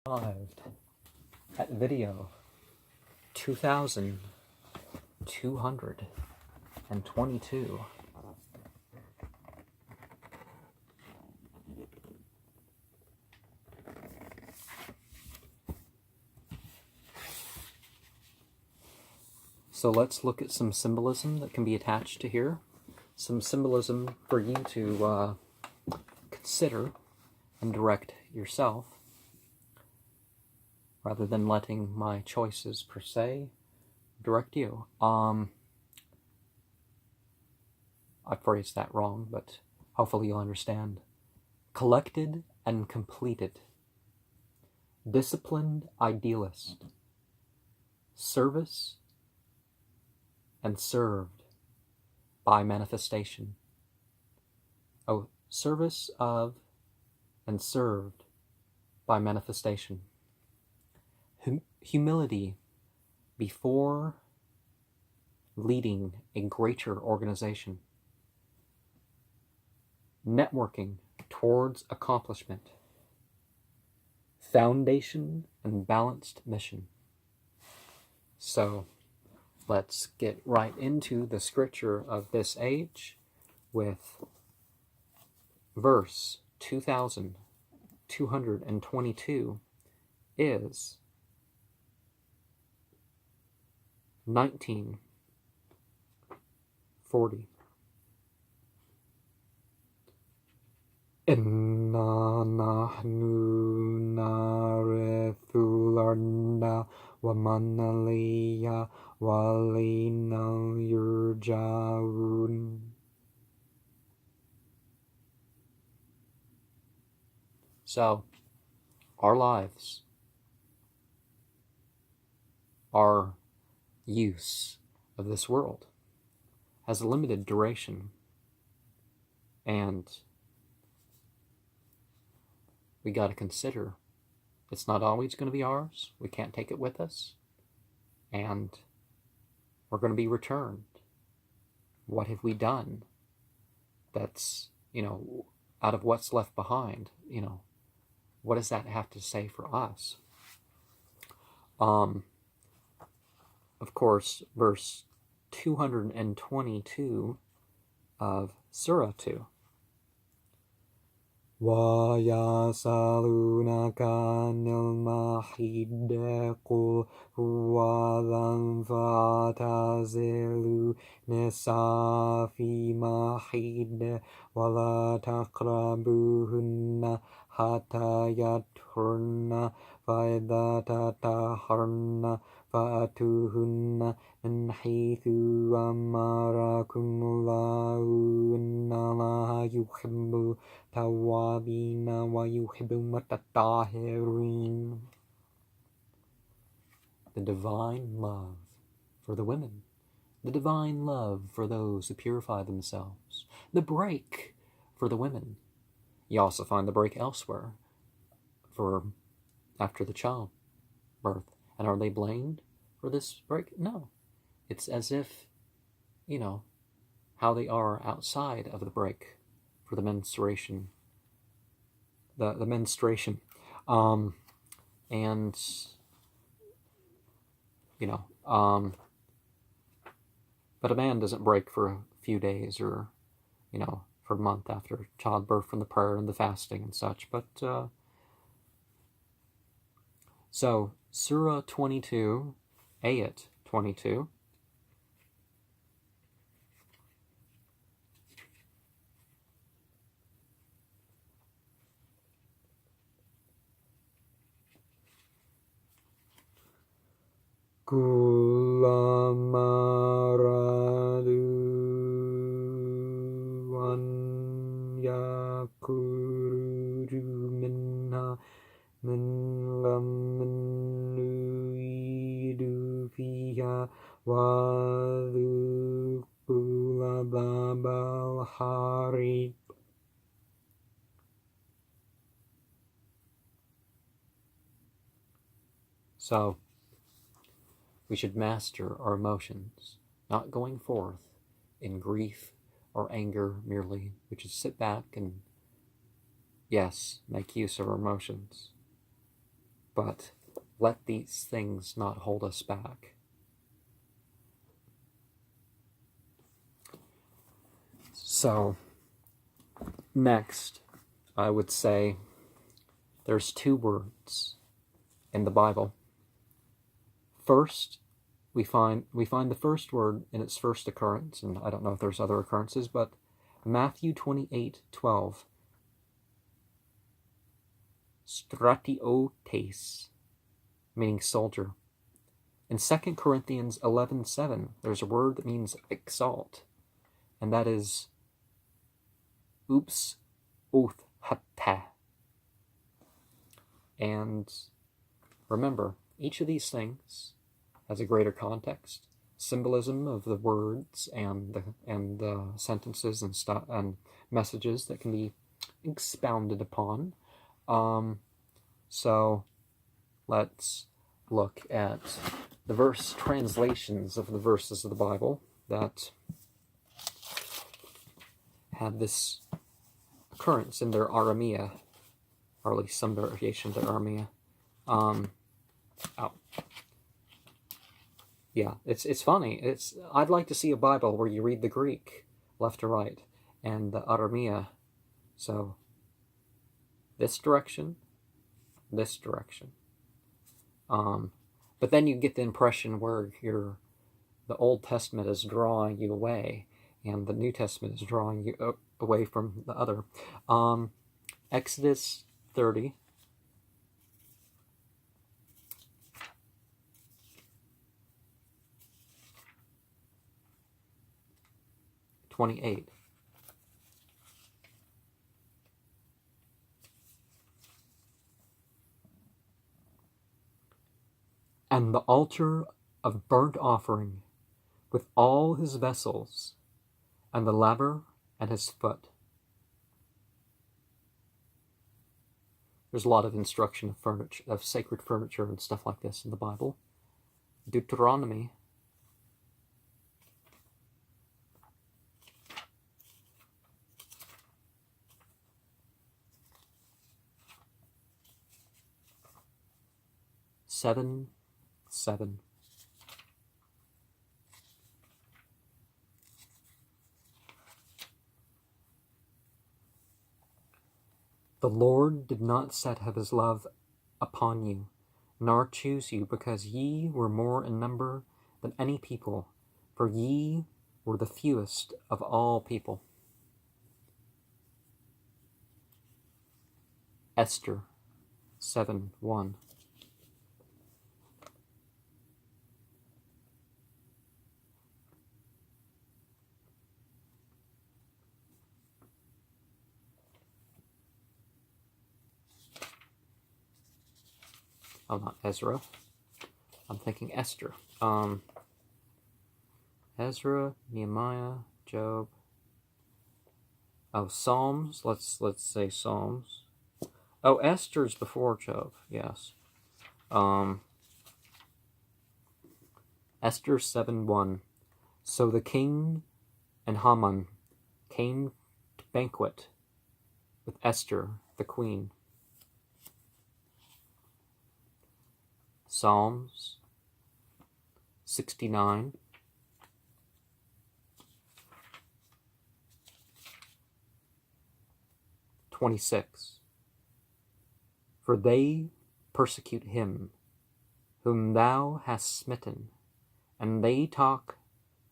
Arrived at video 2222. So let's look at some symbolism that can be attached to here. Some symbolism for you to consider and direct yourself, rather than letting my choices per se direct you. I phrased that wrong, but hopefully you'll understand. Collected and completed. Disciplined idealist. Service and served by manifestation. Oh, service of and served by manifestation. Humility before leading a greater organization. Networking towards accomplishment. Foundation and balanced mission. So let's get right into the scripture of this age with verse 2222 is 1940. Inna nahnu narithu larda wa manaliya walina yurjaun. So, our lives, our use of this world has a limited duration, and we got to consider it's not always going to be ours. We can't take it with us, and we're going to be returned. What have we done that's, out of what's left behind, what does that have to say for us? Of course, verse 222 of Surah 2. وَيَسَأَلُونَكَ عَنِ الْمَحِيضِ قُلْ هُوَ أَذًى فَاعْتَزِلُوا النِّسَاءَ فِي الْمَحِيضِ وَلَا تَقْرَبُوهُنَّ حَتَّى يَطْهُرْنَ فَإِذَا تَطَهَّرْنَ فَأْتُوهُنَّ مِنْ حَيْثُ أَمَرَكُمُ اللَّهُ إِنَّ اللَّهَ يُحِبُّ التَّوَّابِينَ وَيُحِبُّ الْمُتَطَهِّرِينَ. The divine love for the women. The divine love for those who purify themselves. The break for the women. You also find the break elsewhere for after the childbirth. And are they blamed for this break? No. It's as if, how they are outside of the break for the menstruation. The menstruation. But a man doesn't break for a few days or, for a month after childbirth from the prayer and the fasting and such. But, so, Surah 22, Ayat 22. Kullama radu an yakuruju minha min ghammin nu'idu fiha wa dhuqul adhabal hariq. So, we should master our emotions, not going forth in grief or anger merely. We should sit back and, yes, make use of our emotions. but let these things not hold us back. So, next, I would say there's two words in the Bible. First, we find the first word in its first occurrence, and I don't know if there's other occurrences, but Matthew 28:12. Stratiotes, meaning soldier. In 2 Corinthians 11:7, there's a word that means exalt, and that is oops, oath hata. And remember, each of these things has a greater context, symbolism of the words and the sentences and stuff and messages that can be expounded upon. So let's look at the verse translations of the verses of the Bible that have this occurrence in their Aramea, or at least some variation of their Aramea. Yeah, it's funny. I'd like to see a Bible where you read the Greek left to right and the Aramea. So this direction, this direction. But then you get the impression where the Old Testament is drawing you away, and the New Testament is drawing you away from the other. Exodus 30. '28. And the altar of burnt offering with all his vessels, and the laver at his foot. There's a lot of instruction of furniture, of sacred furniture and stuff like this in the Bible. Deuteronomy 7:7. The Lord did not set of his love upon you, nor choose you, because ye were more in number than any people, for ye were the fewest of all people. Esther 7:1. Oh, not Ezra. I'm thinking Esther. Ezra, Nehemiah, Job. Oh, Psalms. Let's say Psalms. Oh, Esther's before Job. Yes. Esther 7:1. So the king and Haman came to banquet with Esther the queen. Psalms 69. '26. For they persecute him whom thou hast smitten, and they talk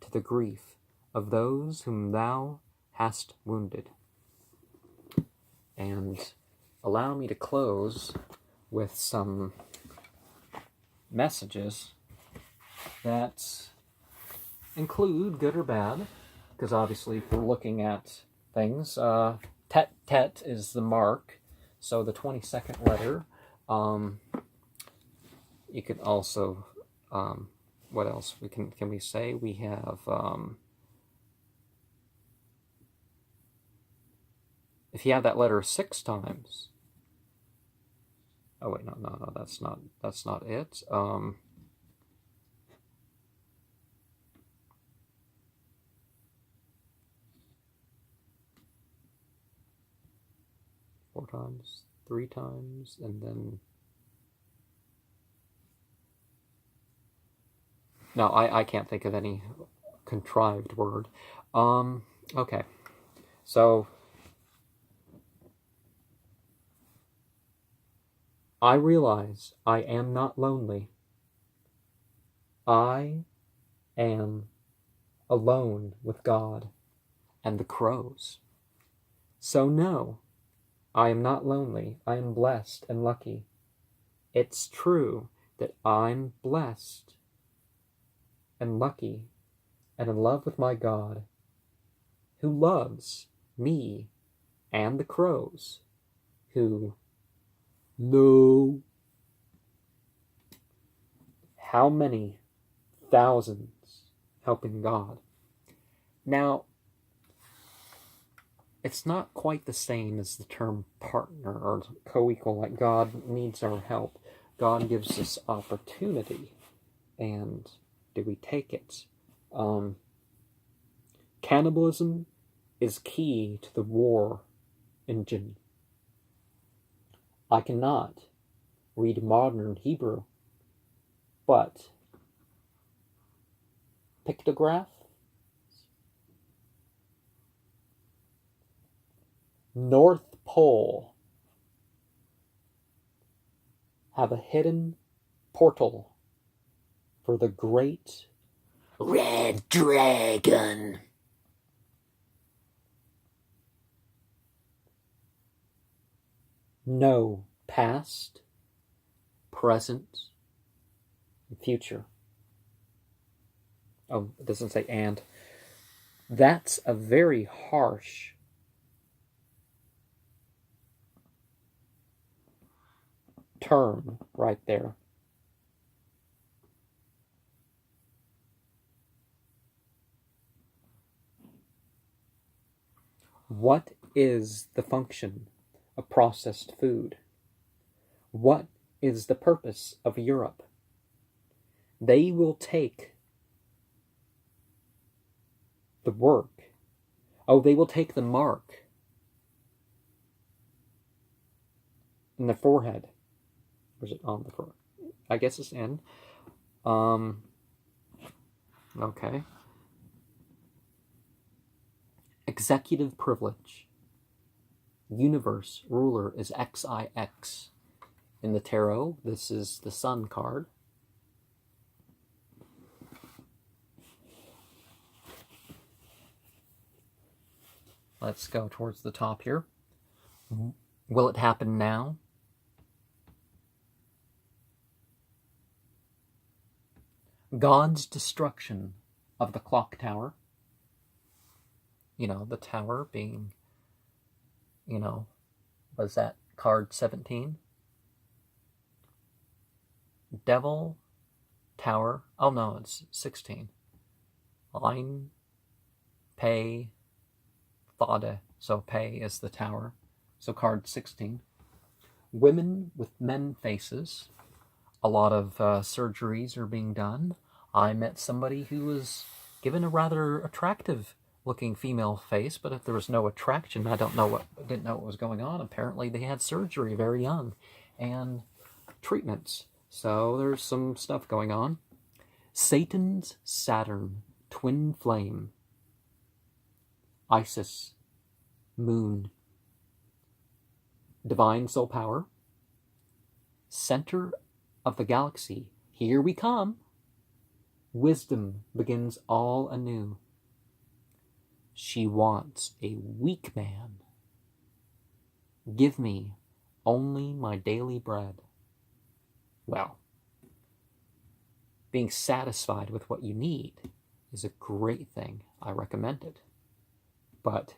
to the grief of those whom thou hast wounded. And allow me to close with some messages that include good or bad, because obviously if we're looking at things, tet is the mark, so the 22nd letter. You could also, what else can we say? We have, if you have that letter 6 times. Oh wait, no, that's not it. 4 times, 3 times, and then No, I can't think of any contrived word. Okay. So, I realize I am not lonely. I am alone with God and the crows. So no, I am not lonely. I am blessed and lucky. It's true that I'm blessed and lucky and in love with my God, who loves me and the crows, who know how many thousands helping God. Now, it's not quite the same as the term partner or co-equal, like God needs our help. God gives us opportunity, and do we take it? Cannibalism is key to the war engine. I cannot read modern Hebrew, but pictograph, North Pole, have a hidden portal for the great Red Dragon. No past, present, and future. Oh, it doesn't say and. That's a very harsh term right there. What is the function of processed food? What is the purpose of Europe? They will take the work. Oh, they will take the mark in the forehead. Or is it on the forehead? I guess it's in. Okay. Executive privilege. Universe ruler is XIX. In the tarot, this is the Sun card. Let's go towards the top here. Will it happen now? God's destruction of the clock tower. You know, the tower being, was that card 17? Devil, tower. Oh no, it's 16. Line, pay, thade. So pay is the tower. So card 16. Women with men faces. A lot of surgeries are being done. I met somebody who was given a rather attractive looking female face, but if there was no attraction, didn't know what was going on. Apparently they had surgery very young and treatments. So there's some stuff going on. Satan's Saturn, twin flame. Isis, moon. Divine soul power. Center of the galaxy. Here we come. Wisdom begins all anew. She wants a weak man. Give me only my daily bread. Well, being satisfied with what you need is a great thing. I recommend it. But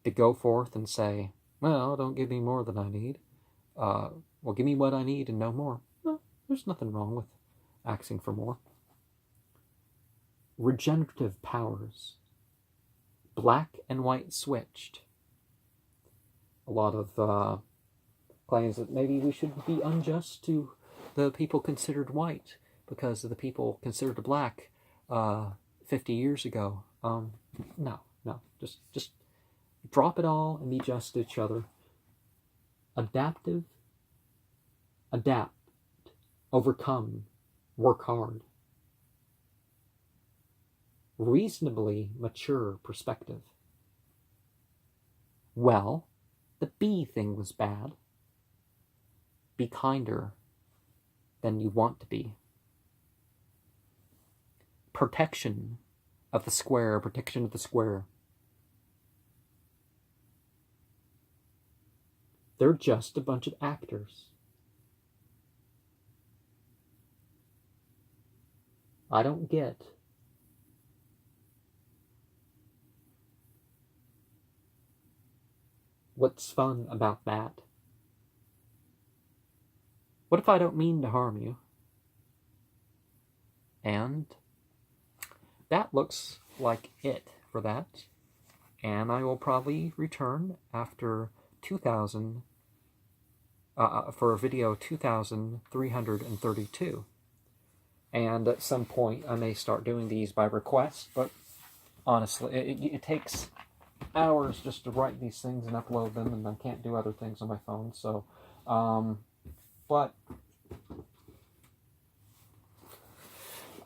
to go forth and say, well, don't give me more than I need. Well, give me what I need and no more. Well, there's nothing wrong with asking for more. Regenerative powers. Black and white switched. A lot of claims that maybe we should be unjust to the people considered white because of the people considered black 50 years ago. No, just drop it all and be just to each other. Adaptive, adapt, overcome, work hard. reasonably mature perspective. Well, the B thing was bad. Be kinder than you want to be. Protection of the square, protection of the square. They're just a bunch of actors. I don't get what's fun about that. What if I don't mean to harm you? And that looks like it for that. And I will probably return after 2000 for video 2332. And at some point I may start doing these by request, but honestly, it takes hours just to write these things and upload them, and I can't do other things on my phone, so, but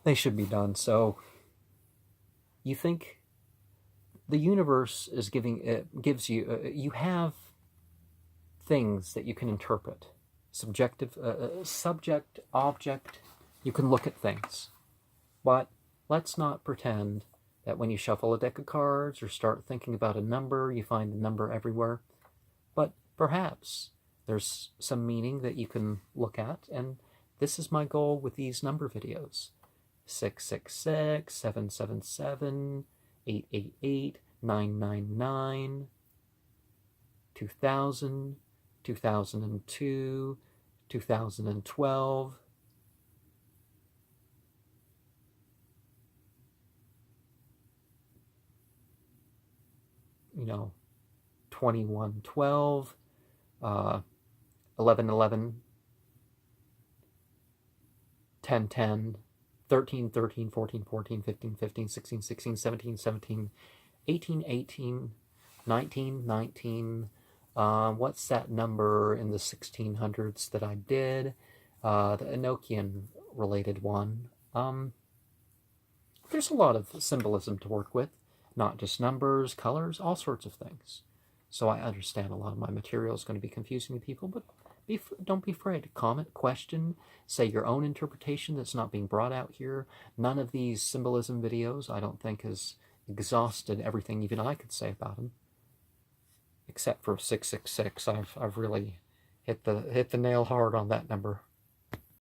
they should be done. So, you think the universe is gives you, you have things that you can interpret. Subjective, subject, object, you can look at things. But let's not pretend that when you shuffle a deck of cards or start thinking about a number, you find the number everywhere. But perhaps there's some meaning that you can look at, and this is my goal with these number videos. 666, 777, 888, 999, 2000, 2002, 2012. You know, 2112, 1111, 1010, 1313, 1414, 1515, 1616, 1717, 1818, 1919. What's that number in the 1600s that I did? The Enochian related one. There's a lot of symbolism to work with. Not just numbers, colors, all sorts of things. So I understand a lot of my material is going to be confusing to people, but don't be afraid to comment, question, say your own interpretation that's not being brought out here. None of these symbolism videos, I don't think, has exhausted everything even I could say about them. Except for 666, I've really hit the nail hard on that number.